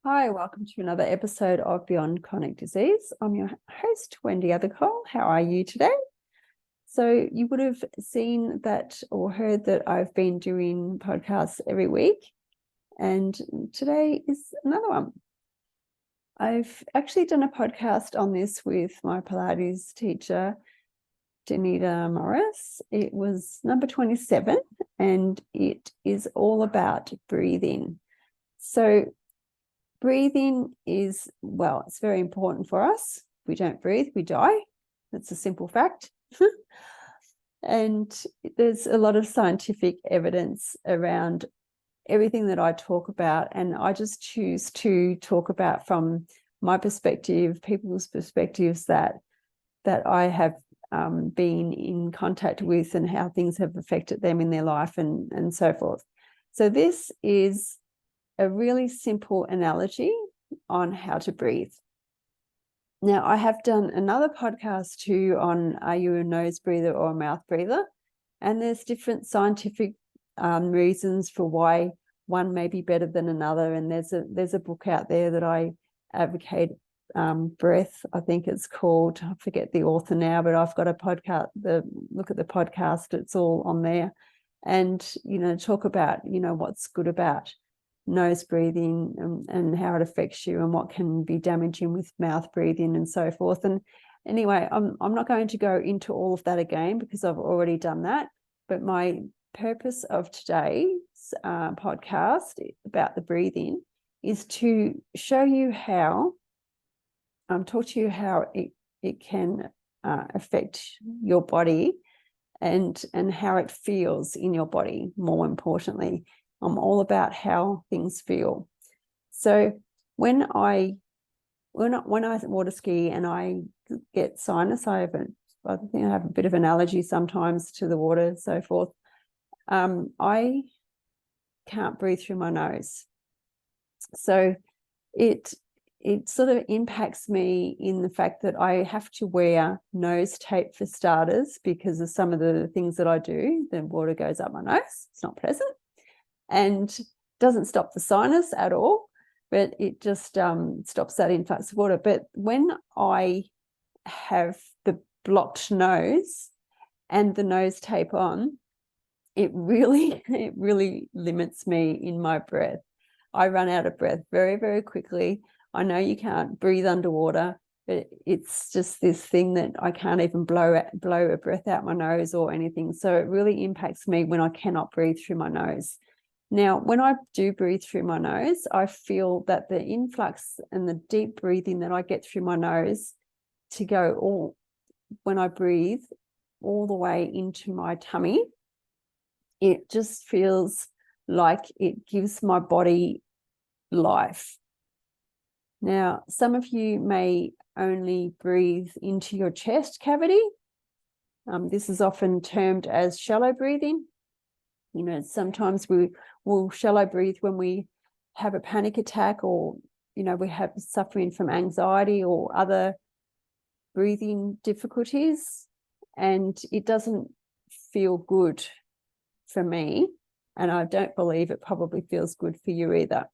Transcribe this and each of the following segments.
Hi, welcome to another episode of Beyond Chronic Disease. I'm your host, Wendy. How are you today? So you would have seen that or heard that I've been doing podcasts every week, and today is another one. I've actually done a podcast on this with my Pilates teacher, Danita Morris. It was number 27, and it is all about breathing. So breathing is, well, it's very important for us. If we don't breathe, we die. That's a simple fact. And there's a lot of scientific evidence around everything that I talk about. And I just choose to talk about from my perspective, people's perspectives that I have been in contact with and how things have affected them in their life and so forth. So this is a really simple analogy on how to breathe. Now, I have done another podcast too on are you a nose breather or a mouth breather? And there's different scientific reasons for why one may be better than another. And there's a book out there that I advocate, Breath, I think it's called. I forget the author now, but I've got a podcast, look at the podcast, it's all on there. And, talk about, what's good about nose breathing and how it affects you and what can be damaging with mouth breathing and so forth. And anyway, I'm not going to go into all of that again because I've already done that. But my purpose of today's podcast about the breathing is to show you how, talk to you how it can affect your body and how it feels in your body, more importantly. I'm all about how things feel. So when I water ski and I get sinus, I think I have a bit of an allergy sometimes to the water and so forth. I can't breathe through my nose. So it sort of impacts me in the fact that I have to wear nose tape for starters because of some of the things that I do. The water goes up my nose. It's not pleasant. And doesn't stop the sinus at all, but it just stops that influx of water. But when I have the blocked nose and the nose tape on, it really limits me in my breath. I run out of breath very, very quickly. I know you can't breathe underwater, but it's just this thing that I can't even blow a breath out my nose or anything. So it really impacts me when I cannot breathe through my nose. Now, when I do breathe through my nose, I feel that the influx and the deep breathing that I get through my nose to go all, when I breathe, all the way into my tummy, it just feels like it gives my body life. Now, some of you may only breathe into your chest cavity. This is often termed as shallow breathing. Sometimes we will shallow breathe when we have a panic attack or, we have suffering from anxiety or other breathing difficulties, and it doesn't feel good for me. And I don't believe it probably feels good for you either.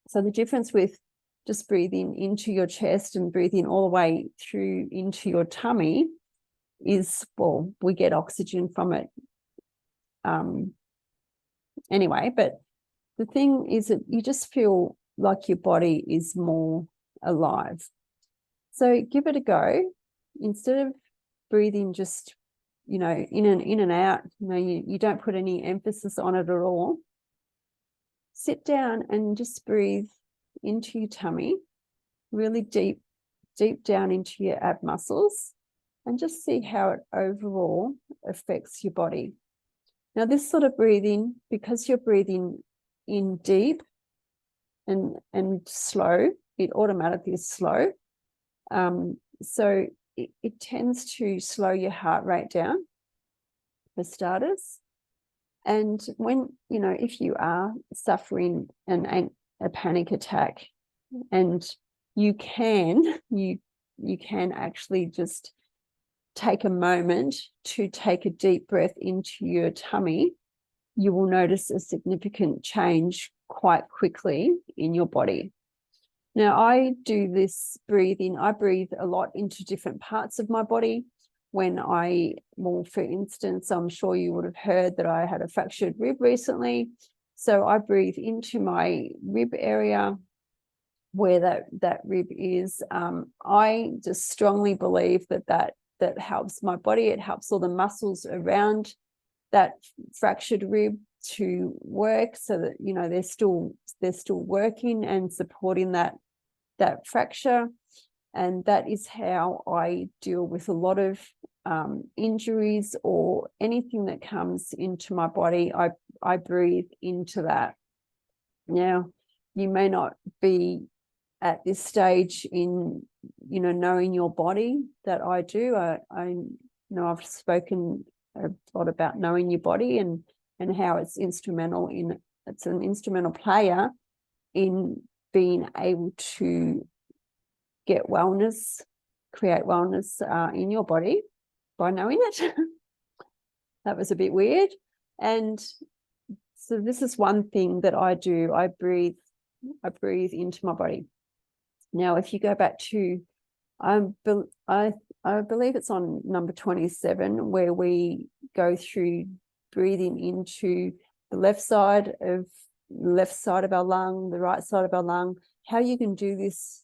So the difference with just breathing into your chest and breathing all the way through into your tummy is, well, we get oxygen from it. Anyway, but the thing is that you just feel like your body is more alive. So give it a go. Instead of breathing just, in and out, you don't put any emphasis on it at all. Sit down and just breathe into your tummy, really deep down into your ab muscles, and just see how it overall affects your body. Now, this sort of breathing, because you're breathing in deep and slow, it automatically is slow. So it tends to slow your heart rate down, for starters. And when, if you are suffering a panic attack, and you can actually just take a moment to take a deep breath into your tummy, you will notice a significant change quite quickly in your body. Now, I do this breathing. I breathe a lot into different parts of my body. When well, for instance, I'm sure you would have heard that I had a fractured rib recently. So I breathe into my rib area where that rib is. I just strongly believe that helps my body. It helps all the muscles around that fractured rib to work, so that, you know, they're still working and supporting that fracture. And that is how I deal with a lot of injuries or anything that comes into my body. I breathe into that. Now, you may not be at this stage in, you know, knowing your body that I do. I know I've spoken a lot about knowing your body and how it's an instrumental player in being able to get wellness, create wellness in your body by knowing it. That was a bit weird. And so this is one thing that I do. I breathe into my body. Now, if you go back to, I believe it's on number 27, where we go through breathing into the left side of our lung, the right side of our lung, how you can do this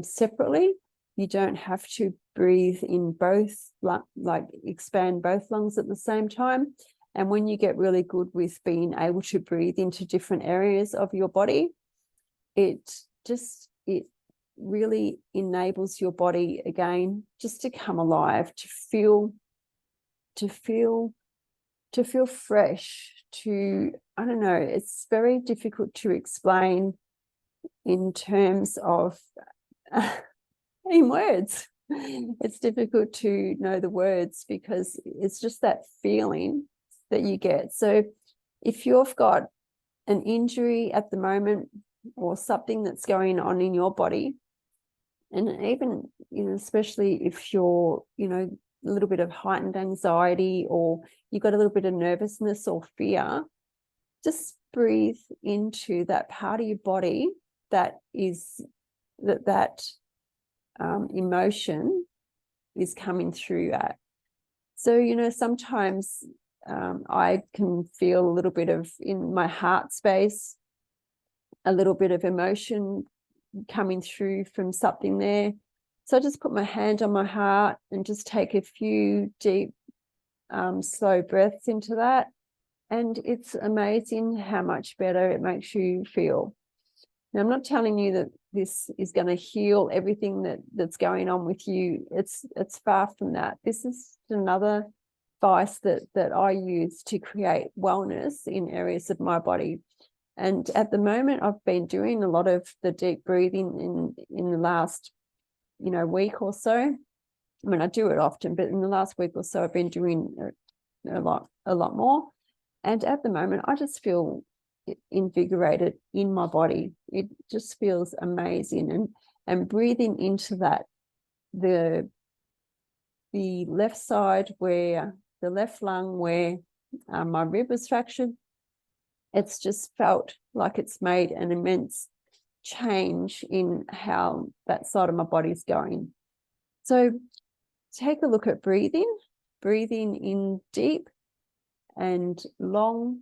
separately. You don't have to breathe in both, like expand both lungs at the same time. And when you get really good with being able to breathe into different areas of your body, it really enables your body again just to come alive, to feel fresh, I don't know, it's very difficult to explain in terms of in words. It's difficult to know the words, because it's just that feeling that you get. So if you've got an injury at the moment, or something that's going on in your body, and even, you know, especially if you're, you know, a little bit of heightened anxiety, or you've got a little bit of nervousness or fear, just breathe into that part of your body that is that emotion is coming through at. So, you know, sometimes I can feel a little bit of, in my heart space, a little bit of emotion coming through from something there. So I just put my hand on my heart and just take a few deep, slow breaths into that. And it's amazing how much better it makes you feel. Now, I'm not telling you that this is going to heal everything that's going on with you. It's far from that. This is another advice that I use to create wellness in areas of my body. And at the moment, I've been doing a lot of the deep breathing in the last, you know, week or so. I mean, I do it often, but in the last week or so, I've been doing a lot more. And at the moment, I just feel invigorated in my body. It just feels amazing. And breathing into that, the left side, where the left lung, where my rib was fractured, it's just felt like it's made an immense change in how that side of my body's going. So take a look at breathing in deep and long,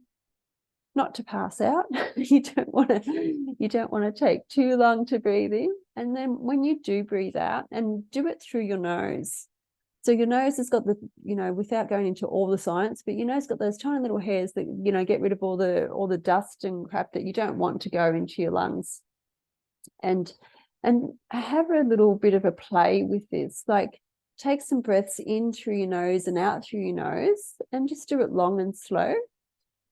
not to pass out. You don't want to take too long to breathe in. And then when you do breathe out, and do it through your nose. So your nose has got the, you know, without going into all the science, but your nose got those tiny little hairs that, you know, get rid of all the dust and crap that you don't want to go into your lungs. And have a little bit of a play with this. Like, take some breaths in through your nose and out through your nose, and just do it long and slow.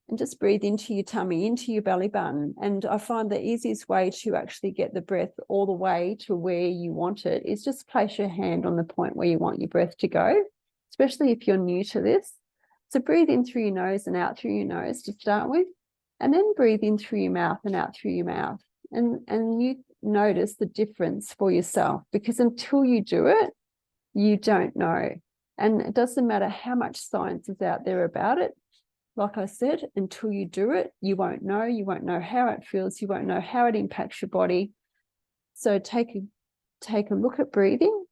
And just breathe into your tummy, into your belly button. And I find the easiest way to actually get the breath all the way to where you want it is just place your hand on the point where you want your breath to go, especially if you're new to this. So breathe in through your nose and out through your nose to start with, and then breathe in through your mouth and out through your mouth. And you notice the difference for yourself, because until you do it, you don't know. And it doesn't matter how much science is out there about it. Like I said, until you do it, you won't know. You won't know how it feels. You won't know how it impacts your body. So take a look at breathing.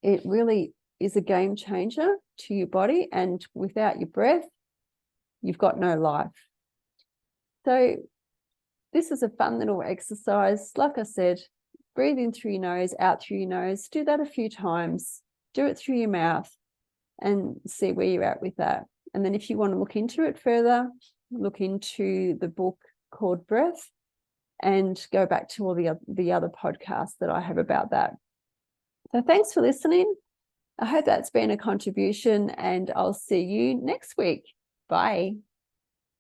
It really is a game changer to your body, and without your breath, you've got no life. So this is a fun little exercise. Like I said, breathe in through your nose, out through your nose. Do that a few times. Do it through your mouth and see where you're at with that. And then if you want to look into it further, look into the book called Breath and go back to all the other podcasts that I have about that. So thanks for listening. I hope that's been a contribution, and I'll see you next week. Bye.